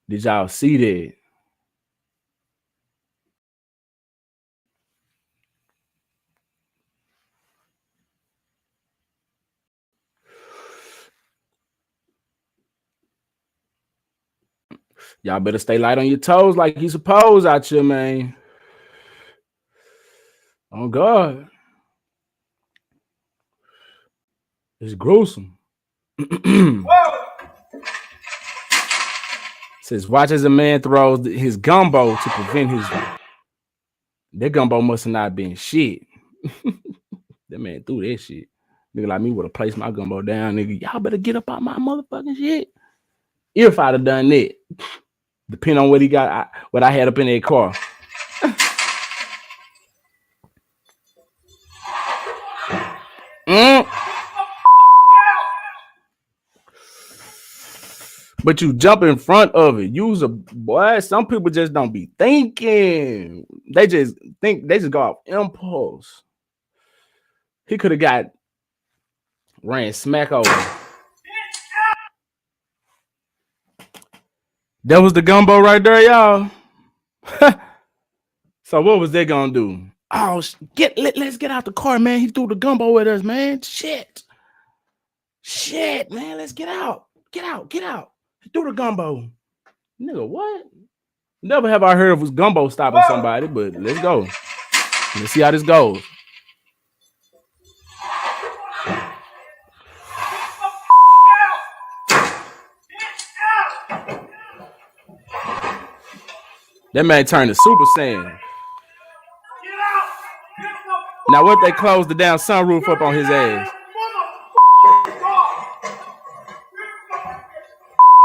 Did y'all see that? Y'all better stay light on your toes like you supposed out here, man. Oh, God. It's gruesome. Says, watch as a man throws his gumbo to prevent his... That gumbo must have not been shit. That man threw that shit. Nigga like me would have placed my gumbo down, nigga. Y'all better get up out my motherfucking shit. If I'd have done that. Depending on what he got, what I had up in that car. But you jump in front of it. Use a boy. Some people just don't be thinking. They just think they just go off impulse. He could have got ran smack over. That was the gumbo right there, y'all. So what was they gonna do? Oh, let's get out the car, man. He threw the gumbo at us, man. Shit, man. Let's get out. Get out. He threw the gumbo. Nigga, what? Never have I heard of gumbo stopping somebody, but let's go. Let's see how this goes. That man turned to Super Saiyan. Now what if they closed the damn sunroof up on his ass?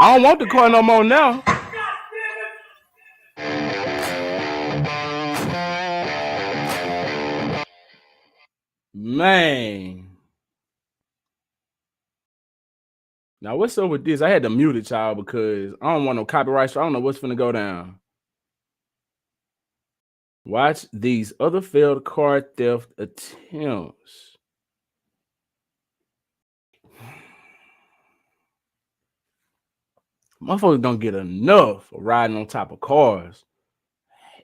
I don't want the car no more now. Man. Now what's up with this? I had to mute it, y'all, because I don't want no copyright. So I don't know what's finna go down. Watch these other failed car theft attempts. Motherfuckers don't get enough of riding on top of cars.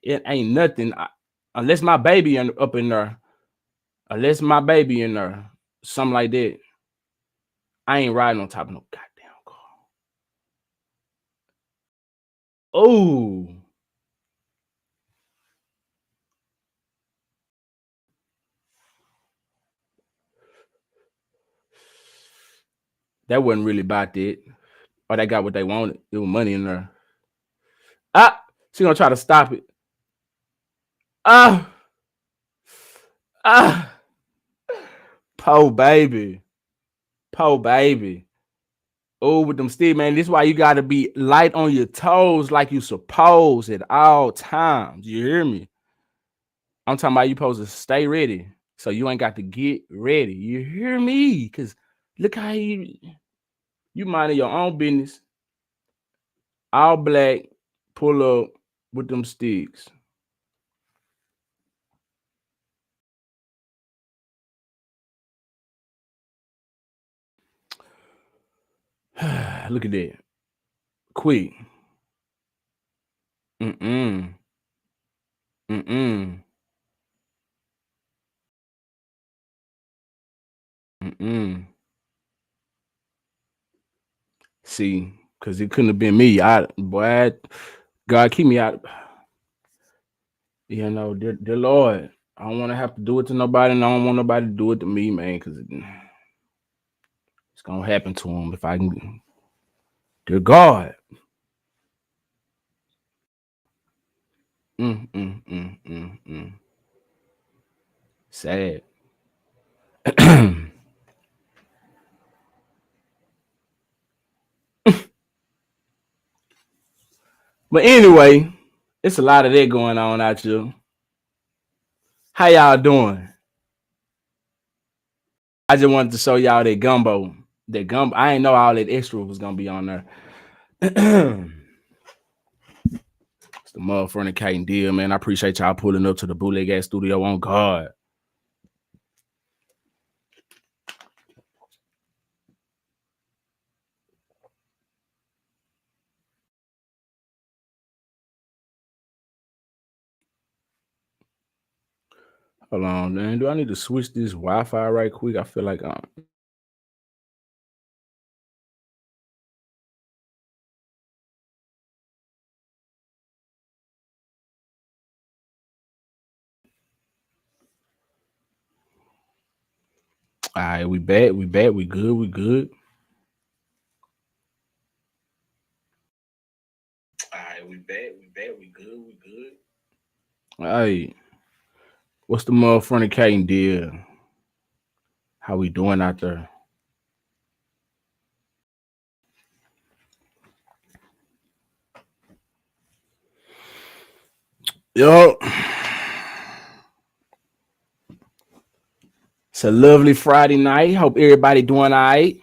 It ain't nothing unless my baby up in there. Unless my baby in there, something like that. I ain't riding on top of no goddamn car. Oh. That wasn't really about that. Or they got what they wanted. There was money in there. She gonna try to stop it. Po baby. Oh, with them sticks, man. This is why you got to be light on your toes like you supposed at all times. You hear me? I'm talking about you supposed to stay ready. So you ain't got to get ready. You hear me? Because look how you minding your own business. All black, pull up with them sticks. Look at that. Quick. Mm-mm. Mm-mm. Mm-mm. See, because it couldn't have been me. God keep me out. You know, dear Lord, I don't want to have to do it to nobody, and I don't want nobody to do it to me, man, because it's gonna happen to him if I can. Dear God. Sad. But anyway, it's a lot of that going on out here. How y'all doing? I just wanted to show y'all that gumbo. That gumbo. I ain't know all that extra was gonna be on there. It's the motherfucking deal, man. I appreciate y'all pulling up to the Bootleg Ass Studio on God. Hold on, man. Do I need to switch this Wi-Fi right quick? I feel like all right, we back, we good, we good. All right, we back, we good. All right. What's the motherfucking deal? How we doing out there? Yo. It's a lovely Friday night. Hope everybody doing all right.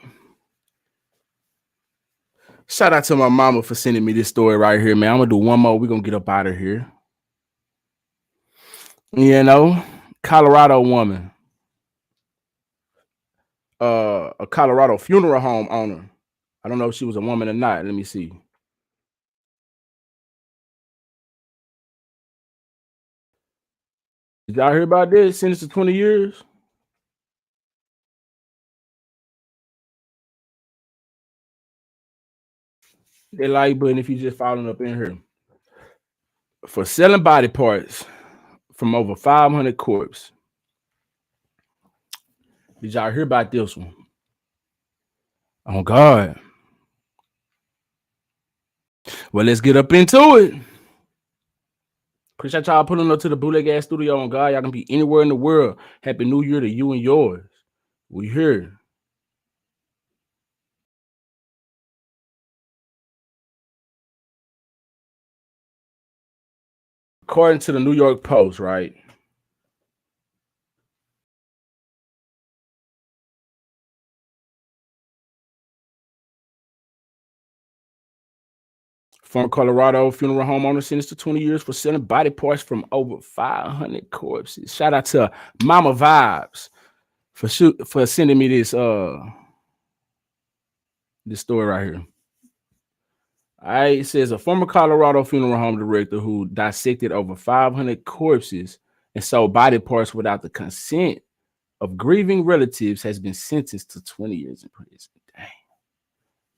Shout out to my mama for sending me this story right here, man. I'm gonna do one more. We're gonna get up out of here. You know, Colorado woman, a Colorado funeral home owner. I don't know if she was a woman or not. Let me see. Did y'all hear about this? Sentenced to 20 years. They like button if you just following up in here for selling body parts from over 500 corpses. Did y'all hear about this one? Oh God. Well, let's get up into it. Appreciate y'all pulling up to the Bootleg Ass Studio on God. Y'all can be anywhere in the world. Happy New Year to you and yours. We here. According to the New York Post, right? Former Colorado funeral homeowner sentenced to 20 years for selling body parts from over 500 corpses. Shout out to Mama Vibes for sending me this story right here. All right, it says a former Colorado funeral home director who dissected over 500 corpses and sold body parts without the consent of grieving relatives has been sentenced to 20 years in prison. Dang.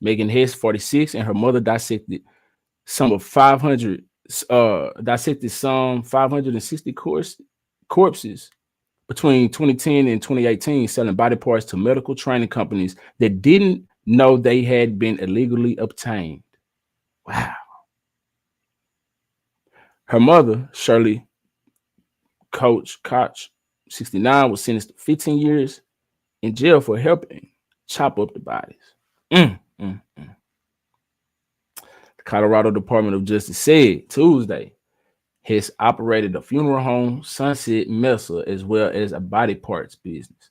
Megan Hess, 46, and her mother dissected some 560 corpses between 2010 and 2018, selling body parts to medical training companies that didn't know they had been illegally obtained. Wow. Her mother, Shirley Koch, 69, was sentenced to 15 years in jail for helping chop up the bodies. The Colorado Department of Justice said Tuesday has operated a funeral home, Sunset Mesa, as well as a body parts business.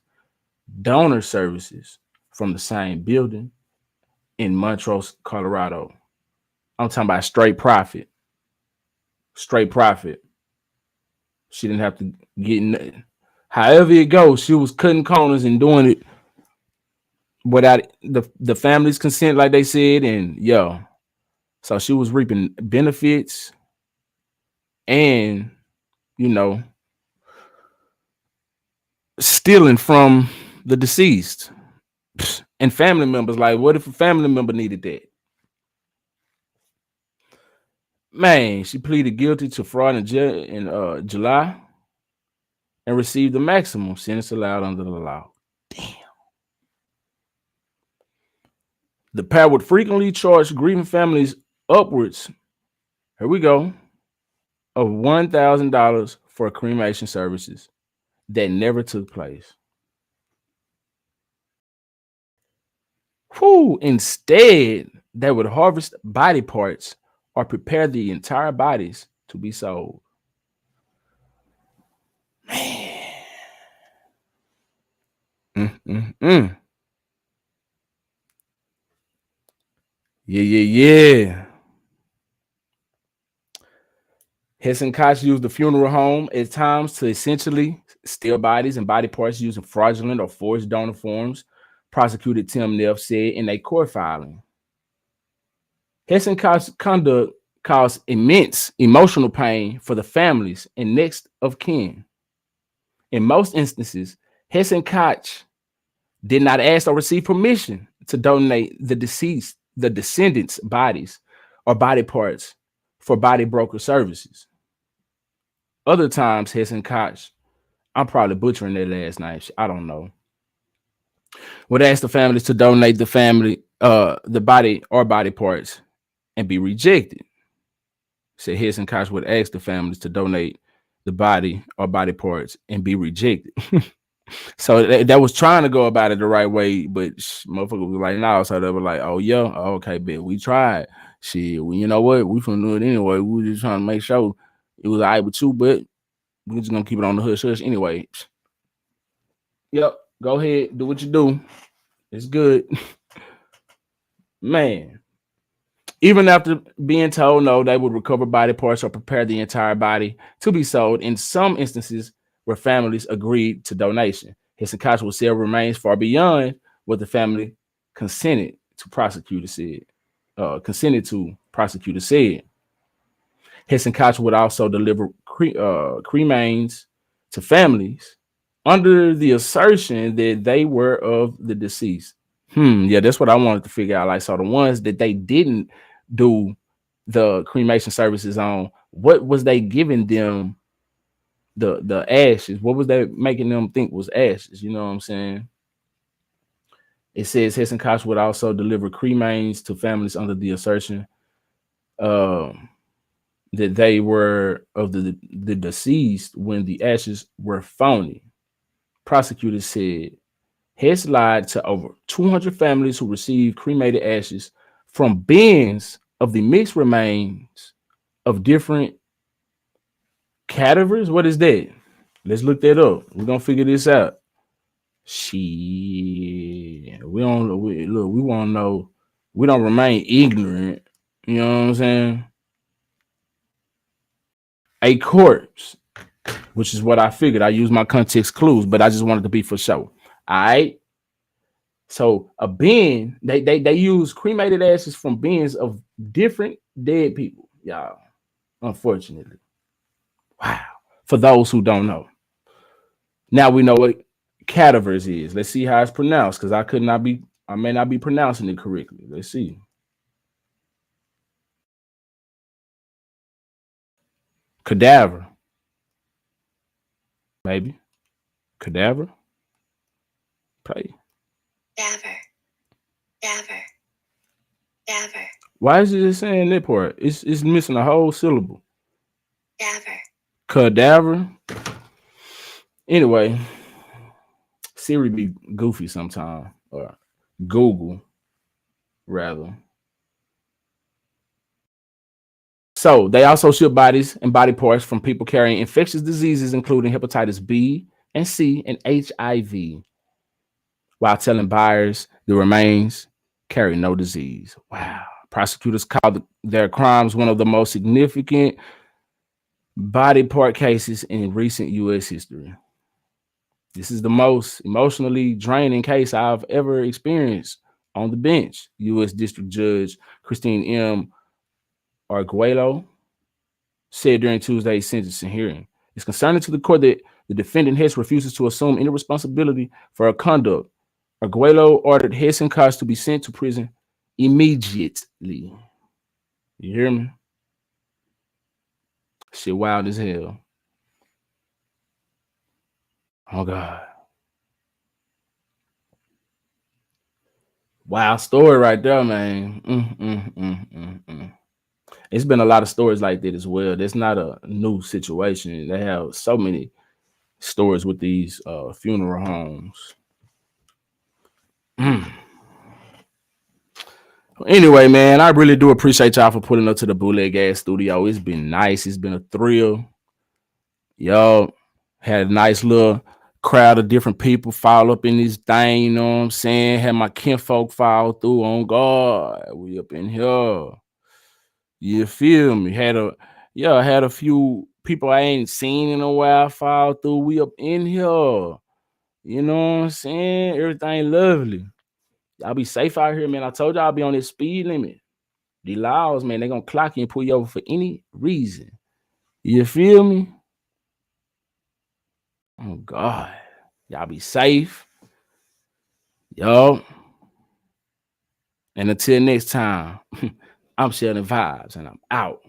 Donor services from the same building in Montrose, Colorado. I'm talking about straight profit. Straight profit. She didn't have to get nothing. However it goes, she was cutting corners and doing it without the family's consent, like they said, and so she was reaping benefits and stealing from the deceased and family members. Like, what if a family member needed that? Man, she pleaded guilty to fraud in July and received the maximum sentence allowed under the law. Damn. The pair would frequently charge grieving families upwards, here we go, of $1,000 for cremation services that never took place. Instead, they would harvest body parts or prepare the entire bodies to be sold. Man. Yeah. Hesson Koch used the funeral home at times to essentially steal bodies and body parts using fraudulent or forged donor forms, prosecutor Tim Neff said in a court filing. Hesson Koch's conduct caused immense emotional pain for the families and next of kin. In most instances, Hesson Koch did not ask or receive permission to donate the descendants' bodies or body parts for body broker services. Other times, Hesson Koch, I'm probably butchering their last name, I don't know, would ask the families to donate the body or body parts and be rejected. Said Hesson Koch would ask the families to donate the body or body parts and be rejected. So that was trying to go about it the right way, but motherfucker was like, no. So they were like, oh yeah, okay, bet we tried. Shit, well, you know what? We finna do it anyway. We were just trying to make sure it was all right with you, but we're just gonna keep it on the hush anyway. Yep, go ahead, do what you do. It's good. Man. Even after being told no, they would recover body parts or prepare the entire body to be sold in some instances where families agreed to donation. Hesson Koch will sell remains far beyond what the family consented to, prosecutor said. Hesson Koch would also deliver cremains to families under the assertion that they were of the deceased. Yeah, that's what I wanted to figure out. Like, so the ones that they didn't do the cremation services on, what was they giving them the ashes? What was they making them think was ashes? You know what I'm saying? It says Hesson Koch would also deliver cremains to families under the assertion that they were of the deceased when the ashes were phony. Prosecutors said Hess lied to over 200 families who received cremated ashes from bins of the mixed remains of different cadavers. What is that? Let's look that up. We're gonna figure this out. Shit, we want to know. We don't remain ignorant. You know what I'm saying? A corpse, which is what I figured. I use my context clues, but I just wanted to be for sure. All right. So a bin, they use cremated ashes from bins of different dead people, y'all. Unfortunately. Wow. For those who don't know. Now we know what cadavers is. Let's see how it's pronounced, because I may not be pronouncing it correctly. Let's see. Cadaver. Maybe. Cadaver. Play. Cadaver. Why is it just saying that part? It's missing a whole syllable. Cadaver. Anyway, Siri be goofy sometime, or Google. rather. So they also ship bodies and body parts from people carrying infectious diseases, including hepatitis B and C and HIV, while telling buyers the remains carry no disease. Wow. Prosecutors called their crimes one of the most significant body part cases in recent U.S. history. This is the most emotionally draining case I've ever experienced on the bench. U.S. District Judge Christine M. Arguello said during Tuesday's sentencing hearing. It's concerning to the court that the defendant Hess refuses to assume any responsibility for her conduct. Arguello ordered Hess and Cox to be sent to prison immediately. You hear me? Shit wild as hell. Oh, God. Wild story right there, man. It's been a lot of stories like that as well. That's not a new situation. They have so many stories with these funeral homes. Anyway, man, I really do appreciate y'all for pulling up to the Bootleg Gas Studio. It's been nice. It's been a thrill. Y'all had a nice little crowd of different people fall up in this thing, you know what I'm saying? Had my kinfolk fall through on God. We up in here. You feel me? Had a few people I ain't seen in a while fall through. We up in here. You know what I'm saying? Everything lovely. Y'all be safe out here, man. I told y'all I'll be on this speed limit. The laws, man, they gonna clock you and pull you over for any reason. You feel me? Oh God. Y'all be safe. Yo. And until next time, I'm SheldonVybez and I'm out.